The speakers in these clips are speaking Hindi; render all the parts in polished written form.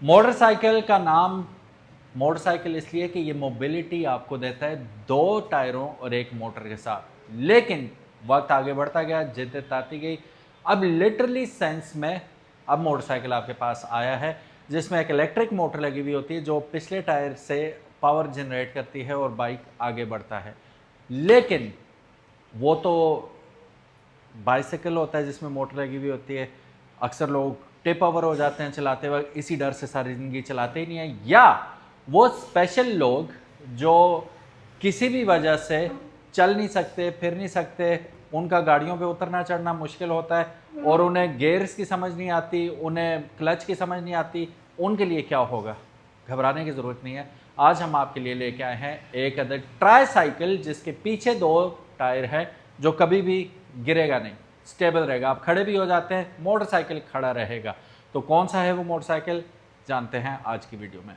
मोटरसाइकिल का नाम मोटरसाइकिल इसलिए कि ये मोबिलिटी आपको देता है दो टायरों और एक मोटर के साथ, लेकिन वक्त आगे बढ़ता गया, जिद्दत आती गई। अब लिटरली सेंस में अब मोटरसाइकिल आपके पास आया है जिसमें एक इलेक्ट्रिक मोटर लगी हुई होती है जो पिछले टायर से पावर जनरेट करती है और बाइक आगे बढ़ता है। लेकिन वो तो बाइसिकल होता है जिसमें मोटर लगी हुई होती है। अक्सर लोग टिप ओवर हो जाते हैं चलाते वक्त, इसी डर से सारी ज़िंदगी चलाते ही नहीं है। या वो स्पेशल लोग जो किसी भी वजह से चल नहीं सकते, फिर नहीं सकते, उनका गाड़ियों पे उतरना चढ़ना मुश्किल होता है और उन्हें गेयर्स की समझ नहीं आती, उन्हें क्लच की समझ नहीं आती, उनके लिए क्या होगा? घबराने की ज़रूरत नहीं है। आज हम आपके लिए लेके आए हैं एक अदर ट्राई साइकिल जिसके पीछे दो टायर है, जो कभी भी गिरेगा नहीं, स्टेबल रहेगा। आप खड़े भी हो जाते हैं, मोटरसाइकिल खड़ा रहेगा। तो कौन सा है वो मोटरसाइकिल, जानते हैं आज की वीडियो में।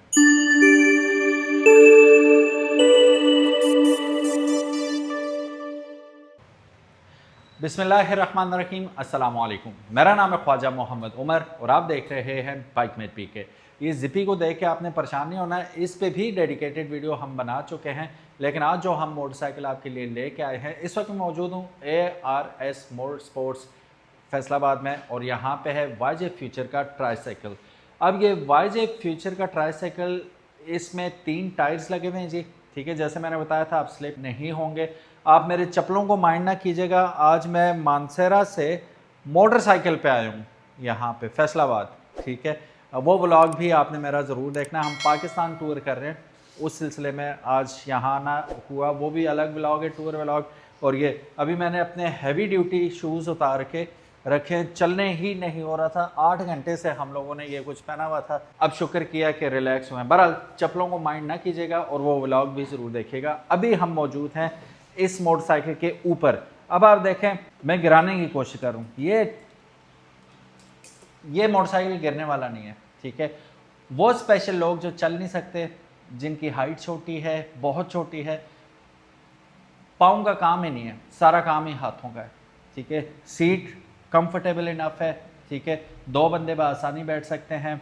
बिस्मिल्लाहिर्रहमानिर्रहीम, अस्सलाम वालेकुम। मेरा नाम है ख्वाजा मोहम्मद उमर और आप देख रहे हैं बाइक मेट पीके। ये जिपी को देख के आपने परेशान नहीं होना है, इस पे भी डेडिकेटेड वीडियो हम बना चुके हैं। लेकिन आज जो हम मोटरसाइकिल आपके लिए लेके आए हैं, इस वक्त मैं मौजूद हूँ ARS मोटर स्पोर्ट्स फैसलाबाद में और यहाँ पे है YJ फ्यूचर का ट्राईसाइकिल। अब ये YJ फ्यूचर का ट्राईसाइकिल, इसमें 3 टायर्स लगे हुए हैं जी, ठीक है। जैसे मैंने बताया था, आप स्लिप नहीं होंगे। आप मेरे चप्पलों को माइंड ना कीजिएगा। आज मैं मानसेरा से मोटरसाइकिल पे आया हूँ, यहाँ पे फैसलाबाद, ठीक है। वो व्लॉग भी आपने मेरा ज़रूर देखना। हम पाकिस्तान टूर कर रहे हैं, उस सिलसिले में आज यहाँ आना हुआ। वो भी अलग व्लॉग है, टूर व्लॉग। और ये अभी मैंने अपने हैवी ड्यूटी शूज़ उतार के रखे, चलने ही नहीं हो रहा था। 8 घंटे से हम लोगों ने ये कुछ पहना हुआ था। अब शुक्र किया कि रिलैक्स हुए। बहरहाल चप्पलों को माइंड ना कीजिएगा और वो व्लॉग भी ज़रूर देखिएगा। अभी हम मौजूद हैं इस मोटरसाइकिल के ऊपर। अब आप देखें, मैं गिराने की कोशिश कर रहा हूँ। ये मोटरसाइकिल गिरने वाला नहीं है, ठीक है। वो स्पेशल लोग जो चल नहीं सकते, जिनकी हाइट छोटी है, बहुत छोटी है, पाँव का काम ही नहीं है, सारा काम ही हाथों का है, ठीक है। सीट कंफर्टेबल इनफ है, ठीक है। 2 बंदे बआसानी बैठ सकते हैं।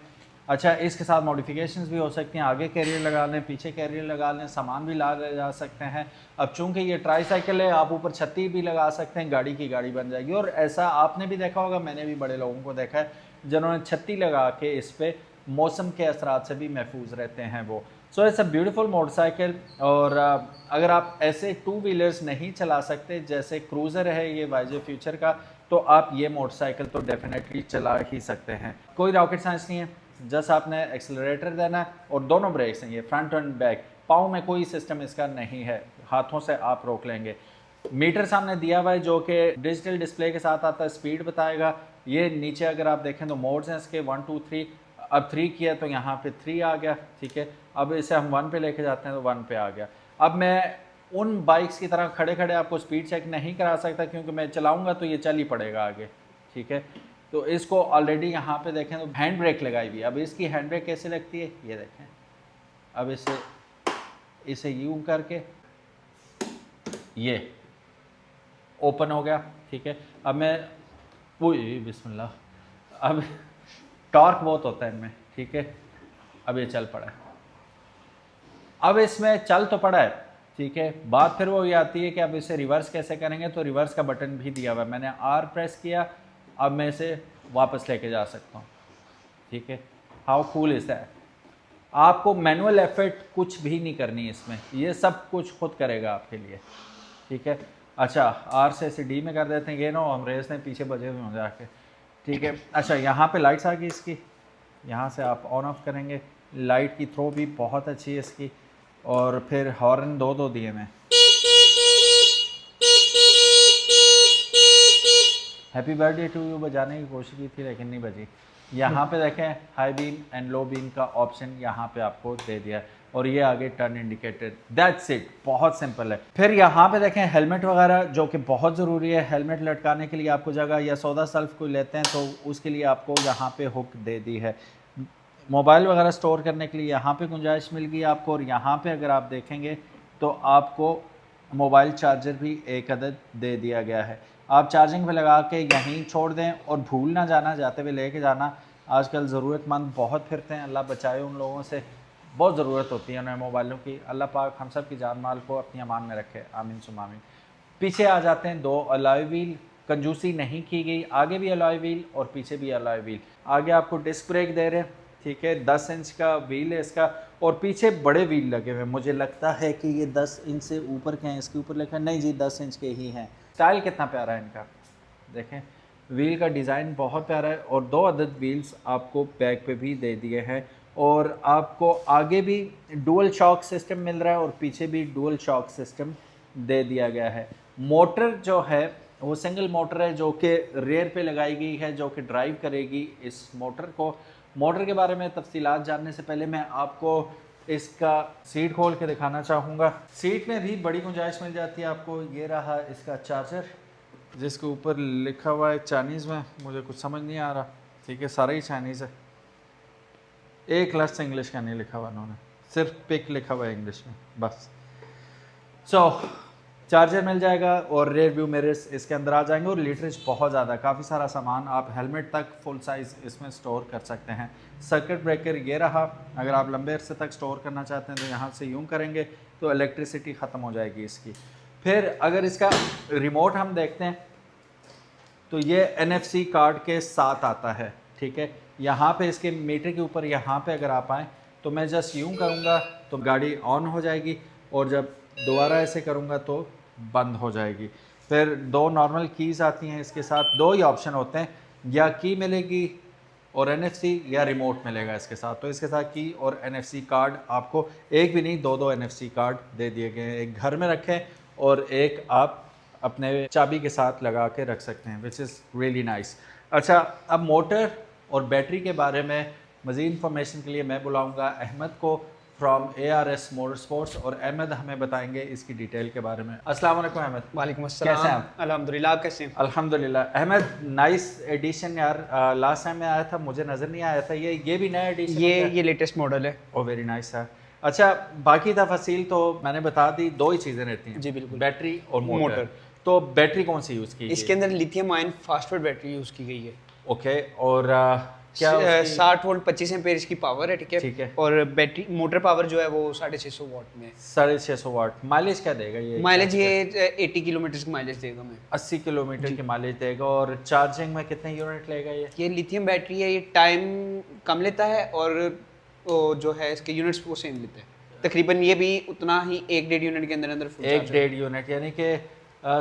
अच्छा, इसके साथ मॉडिफिकेशंस भी हो सकती हैं। आगे कैरियर लगा लें, पीछे कैरियर लगा लें, सामान भी ला ले जा सकते हैं। अब चूंकि ये ट्राईसाइकिल है, आप ऊपर छत्ती भी लगा सकते हैं, गाड़ी की गाड़ी बन जाएगी। और ऐसा आपने भी देखा होगा, मैंने भी बड़े लोगों को देखा है जिन्होंने छत्ती लगा के इस पर मौसम के असरात से भी महफूज रहते हैं वो। So it's a beautiful motorcycle. और अगर आप ऐसे 2 व्हीलर्स नहीं चला सकते, जैसे क्रूज़र है ये YJ फ्यूचर का, तो आप ये मोटरसाइकिल तो डेफिनेटली चला ही सकते हैं। कोई रॉकेट साइंस नहीं है, जस्ट आपने एक्सेलरेटर देना है और दोनों ब्रेक्स हैं ये, फ्रंट एंड बैक। पाँव में कोई सिस्टम इसका नहीं है, हाथों से आप रोक लेंगे। मीटर सामने दिया हुआ है जो कि डिजिटल डिस्प्ले के साथ आता है, स्पीड बताएगा। ये नीचे अगर आप देखें तो मोड्स हैं इसके 1 2 3। अब 3 किया तो यहाँ पे 3 आ गया, ठीक है। अब इसे हम 1 पे लेके जाते हैं तो 1 पे आ गया। अब मैं उन बाइक्स की तरह खड़े खड़े आपको स्पीड चेक नहीं करा सकता, क्योंकि मैं चलाऊंगा तो ये चल ही पड़ेगा आगे, ठीक है। तो इसको ऑलरेडी यहाँ पे देखें तो हैंड ब्रेक लगाई हुई है। अब इसकी हैंड ब्रेक कैसे लगती है ये देखें। अब इसे यूं करके ये ओपन हो गया, ठीक है। अब मैं बिस्मिल्लाह, अब टॉर्क बहुत होता है इनमें, ठीक है। अब ये चल पड़ा है, अब इसमें चल तो पड़ा है, ठीक है। बात फिर वो ये आती है कि अब इसे रिवर्स कैसे करेंगे, तो रिवर्स का बटन भी दिया हुआ है। मैंने R प्रेस किया, अब मैं इसे वापस लेके जा सकता हूँ, ठीक है। How cool is that. आपको मैनुअल एफर्ट कुछ भी नहीं करनी है इसमें, ये सब कुछ खुद करेगा आपके लिए, ठीक है। अच्छा, R से इसे D में कर देते हैं, ये ना हम रेस ने पीछे बजे हुए हो जाके, ठीक है। अच्छा, यहाँ पे लाइट्स आ गई इसकी, यहाँ से आप ऑन ऑफ करेंगे। लाइट की थ्रो भी बहुत अच्छी है इसकी। और फिर हॉर्न दो दिए मैं, हैप्पी बर्थडे टू यू बजाने की कोशिश की थी लेकिन नहीं बजी। यहाँ पे देखें, high beam and low beam का ऑप्शन यहाँ पे आपको दे दिया है और ये आगे टर्न इंडिकेटर, दैट्स इट, बहुत सिंपल है। फिर यहाँ पे देखें हेलमेट वगैरह, जो कि बहुत ज़रूरी है। हेलमेट लटकाने के लिए आपको जगह, या सौदा सेल्फ कोई लेते हैं तो उसके लिए आपको यहाँ पे हुक दे दी है। मोबाइल वगैरह स्टोर करने के लिए यहाँ पे गुंजाइश मिल गई आपको। और यहाँ पे अगर आप देखेंगे तो आपको मोबाइल चार्जर भी एक अदद दे दिया गया है। आप चार्जिंग पे लगा के यहीं छोड़ दें और भूल ना जाना, जाते हुए लेके जाना। आजकल ज़रूरतमंद बहुत फिरते हैं, अल्लाह बचाए उन लोगों से, बहुत ज़रूरत होती है उन्हें मोबाइलों की। अल्लाह पाक हम सब की जान माल को अपनी अमान में रखे, आमीन सुम आमीन। पीछे आ जाते हैं 2 अलॉय व्हील, कंजूसी नहीं की गई, आगे भी अलॉय व्हील और पीछे भी अलॉय व्हील। आगे आपको डिस्क ब्रेक दे रहे हैं, ठीक है, 10 इंच का व्हील है इसका, और पीछे बड़े व्हील लगे हुए हैं। मुझे लगता है कि ये 10 इंच से ऊपर के हैं, इसके ऊपर लिखा है, नहीं जी 10 इंच के ही हैं। स्टाइल कितना प्यारा है इनका, देखें व्हील का डिज़ाइन बहुत प्यारा है। और 2 अदद व्हील्स आपको बैक पे भी दे दिए हैं, और आपको आगे भी डुअल शॉक सिस्टम मिल रहा है और पीछे भी डुअल शॉक सिस्टम दे दिया गया है। मोटर जो है वो सिंगल मोटर है जो कि रेयर पे लगाई गई है, जो कि ड्राइव करेगी इस मोटर को। मोटर के बारे में तफसीलात जानने से पहले मैं आपको इसका सीट खोल के दिखाना चाहूँगा। सीट में भी बड़ी गुंजाइश मिल जाती है आपको। ये रहा इसका चार्जर, जिसके ऊपर लिखा हुआ है चाइनीज़ में, मुझे कुछ समझ नहीं आ रहा, ठीक है, सारा ही चाइनीज़ है, एक लफ्ज़ इंग्लिश का नहीं लिखा हुआ उन्होंने, सिर्फ पिक लिखा हुआ है इंग्लिश में बस। चार्जर मिल जाएगा और रेयर व्यू मिरर्स इसके अंदर आ जाएंगे, और लीटरेज बहुत ज़्यादा, काफ़ी सारा सामान आप हेलमेट तक फुल साइज़ इसमें स्टोर कर सकते हैं। सर्किट ब्रेकर ये रहा, अगर आप लंबे अरसे तक स्टोर करना चाहते हैं तो यहाँ से यूँ करेंगे तो इलेक्ट्रिसिटी ख़त्म हो जाएगी इसकी। फिर अगर इसका रिमोट हम देखते हैं तो ये NFC कार्ड के साथ आता है, ठीक है। यहाँ पे इसके मीटर के ऊपर यहाँ पे अगर आप आएँ तो मैं जस्ट यूँ करूँगा तो गाड़ी ऑन हो जाएगी, और जब दोबारा ऐसे करूँगा तो बंद हो जाएगी। फिर 2 नॉर्मल कीज़ आती हैं इसके साथ, 2 ही ऑप्शन होते हैं, या की मिलेगी और NFC, या रिमोट मिलेगा इसके साथ। तो इसके साथ की और NFC कार्ड आपको एक भी नहीं 2 NFC कार्ड दे दिए गए हैं। एक घर में रखें और एक आप अपने चाबी के साथ लगा के रख सकते हैं, विच इज़ रियली नाइस। अच्छा, अब मोटर और बैटरी के बारे में मज़ीद इन्फॉर्मेशन के लिए मैं बुलाऊंगा अहमद को फ्रॉम ARS मोटर स्पोर्ट्स, और अहमद हमें बताएंगे इसकी डिटेल के बारे में। अस्सलाम वालेकुम अहमद। वालेकुम अस्सलाम। कैसे हैं आप? अल्हम्दुलिल्लाह, आप कैसे हैं? अल्हम्दुलिल्लाह। अहमद, नाइस एडिशन यार, लास्ट टाइम में आया था मुझे नज़र नहीं आया था, ये भी नया एडिशन? ये लेटेस्ट मॉडल है। ओ वेरी नाइस है। अच्छा, बाकी तफसील तो मैंने बता दी, 2 ही चीज़ें रहती हैं जी बिल्कुल, बैटरी और मोटर। तो बैटरी कौन सी यूज़ की? इसके अंदर लिथियम आयन फास्टफोर्ड बैटरी यूज़ की गई है। ओके, और क्या 60 वोल्ट 25 एम्पेयर इसकी पावर है, ठीक है। ठीक है। और बैटरी मोटर पावर जो है वो 650 वाट में है। 650 वाट। माइलेज क्या देगा ये? माइलेज ये 80 किलोमीटर की माइलेज देगा हमें। 80 किलोमीटर की माइलेज देगा। और चार्जिंग में कितने यूनिट लेगा ये? लिथियम बैटरी है, ये टाइम कम लेता है और जो है इसके यूनिट्स वो सेम लेते हैं तकरीबन। ये भी उतना ही 1-1.5 यूनिट के अंदर अंदर फुल 1-1.5 यूनिट, यानी कि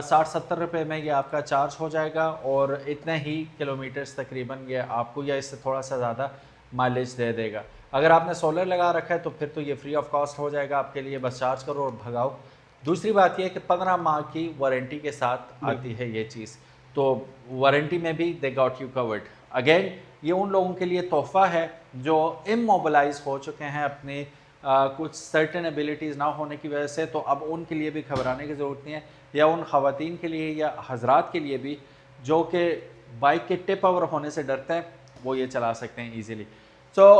60-70 रुपये में ये आपका चार्ज हो जाएगा, और इतने ही किलोमीटर्स तकरीबन ये आपको या इससे थोड़ा सा ज़्यादा माइलेज दे देगा। अगर आपने सोलर लगा रखा है तो फिर तो ये फ्री ऑफ कॉस्ट हो जाएगा आपके लिए, बस चार्ज करो और भगाओ। दूसरी बात यह है कि 15 माह की वारंटी के साथ आती है ये चीज़, तो वारंटी में भी they got you covered. Again, ये उन लोगों के लिए तोहफ़ा है जो इमोबिलाइज हो चुके हैं अपनी कुछ सर्टेन एबिलिटीज़ ना होने की वजह से, तो अब उनके लिए भी घबराने की ज़रूरत नहीं है, या उन ख़वातीन के लिए या हजरात के लिए भी जो कि बाइक के टिप ओवर होने से डरते हैं, वो ये चला सकते हैं ईज़िली। सो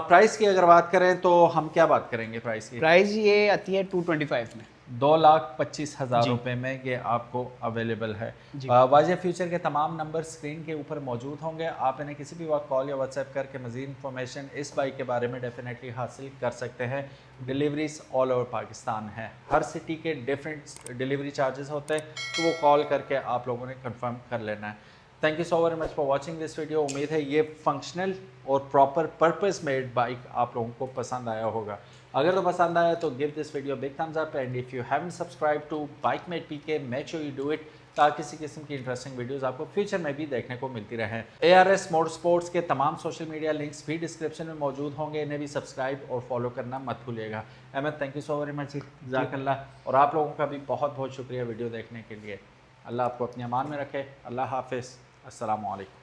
प्राइस की अगर बात करें तो हम क्या बात करेंगे प्राइस की? प्राइस ये आती है 225 में, 2,25,000 रुपये में ये आपको अवेलेबल है। वाजिया फ्यूचर के तमाम नंबर स्क्रीन के ऊपर मौजूद होंगे, आप इन्हें किसी भी वक्त कॉल या व्हाट्सएप करके मज़ीद इन्फॉर्मेशन इस बाइक के बारे में डेफिनेटली हासिल कर सकते हैं। डिलीवरीज ऑल ओवर पाकिस्तान है, हर सिटी के डिफरेंट डिलीवरी चार्जेस होते हैं, तो वो कॉल करके आप लोगों ने कंफर्म कर लेना है। Thank you so very much for watching this video. उम्मीद है ये फंक्शनल और प्रॉपर पर्पस मेड बाइक आप लोगों को पसंद आया होगा। अगर तो पसंद आया तो give this video big thumbs up, and if you haven't subscribe to Bikemate PK, make sure you do it, ताकि किसी किस्म की इंटरेस्टिंग वीडियोस आपको फ्यूचर में भी देखने को मिलती रहें। ARS मोटर स्पोर्ट्स के तमाम सोशल मीडिया लिंक्स भी डिस्क्रिप्शन में मौजूद होंगे, इन्हें भी सब्सक्राइब और फॉलो करना मत भूलिएगा। Ahmad, thank you so very much, जज़ाकल्लाह। और आप लोगों का भी बहुत बहुत शुक्रिया वीडियो देखने के लिए। अल्लाह आपको अपनी अमान में रखे। अल्लाह हाफिज़, अस्सलामु अलैकुम।